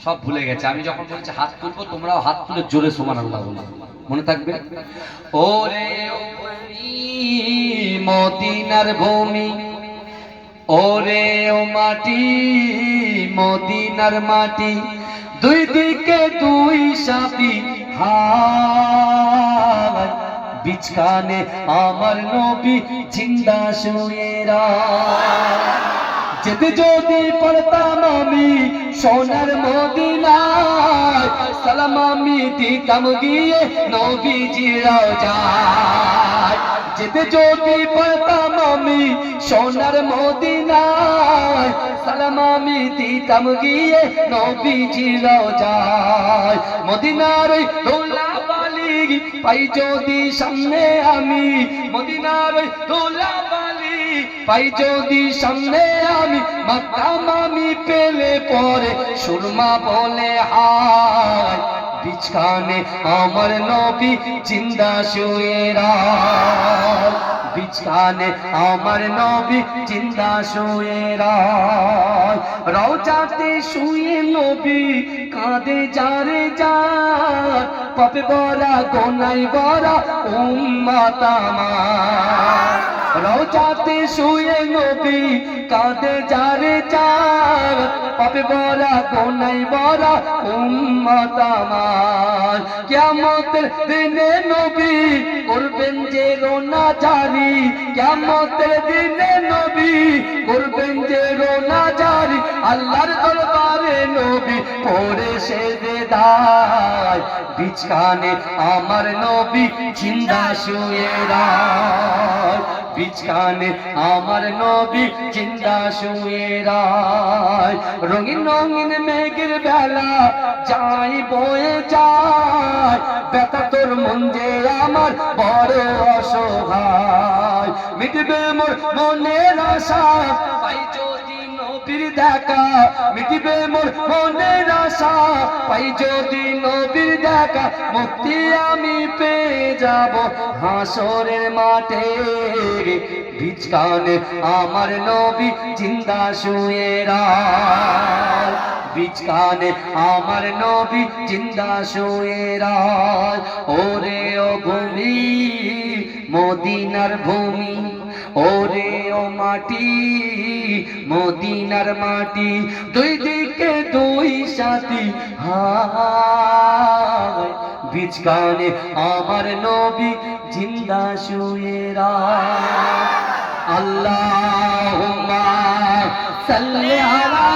সব ভুলে গেছে। আমি যখন বলছি হাত তুলবো তোমরাও হাত তুলে জোরে সুবহানাল্লাহ বলো, মনে থাকবে। ওরে মদিনার ভূমি, ওরে ও মাটি, মদিনার মাটি, দুই দিকে দুই সাথী হায়, বিছখানে আমার নবী জিন্দা শুয়ে যেতে যদি পারতাম আমি সোনার মদিনায়, সালাম আমি দিতাম গিয়ে নবীজির রওজায়। যেতে যদি পারতাম আমি সোনার মদিনায়, সালাম আমি দিতাম গিয়ে নবীজির রওজায়। মদিনার ধুলাবালি পাই যদি সামনে আমি, মদিনার ধুলাবালি পাই যদি সামনে আমি, মাকাম আমি পেলে পরে সুরমা বলে হায়, বিছখানে আমার নবী জিন্দা শুয়ে বিছখানে আমার নবী জিন্দা শুয়ে রওজাতে শুয়ে নবী কাঁদে যারে যার, পাপে বরা গোনাই বরা উম্মত আমার। রওজাতে শুয়ে নবী কাঁদে যারে যার, পাপে বরা গোনাই বরা উম্মত আমার। কিয়ামতের দিনে নবী করবেন যে রোনা জারি, কিয়ামতের দিনে নবী করবেন যে রোনা জারি, আল্লাহর দরবারে নবী পড়ে সেজদায়, বিছখানে আমার নবী জিন্দা শুয়ে বিছখানে আমার নবী জিন্দা শুয়ে রঙিন রঙিন মেঘের বেলা যাই বয়ে যায়, ব্যথা তোর মন যে আমার বড় অসহায়। মিটবে মোর মনের আশা পাই যদি নবীর দেখা, মিটবে মোর মনের আশা পাই যদি নবীর দেখা, মুক্তি আমি পেয়ে যাব হাসরের মাঠে, বিছখানে আমার নবী জিন্দা শুয়ে বিছখানে আমার নবী জিন্দা শুয়ে ওরে ও ভূমি মদিনার ভূমি, ওরে ও মাটি মদিনার মাটি, দুই দিকে দুই সাথী হায়, বিছখানে আমার নবী জিন্দা শুয়ে আল্লাহুম্মা সাল্লি আলা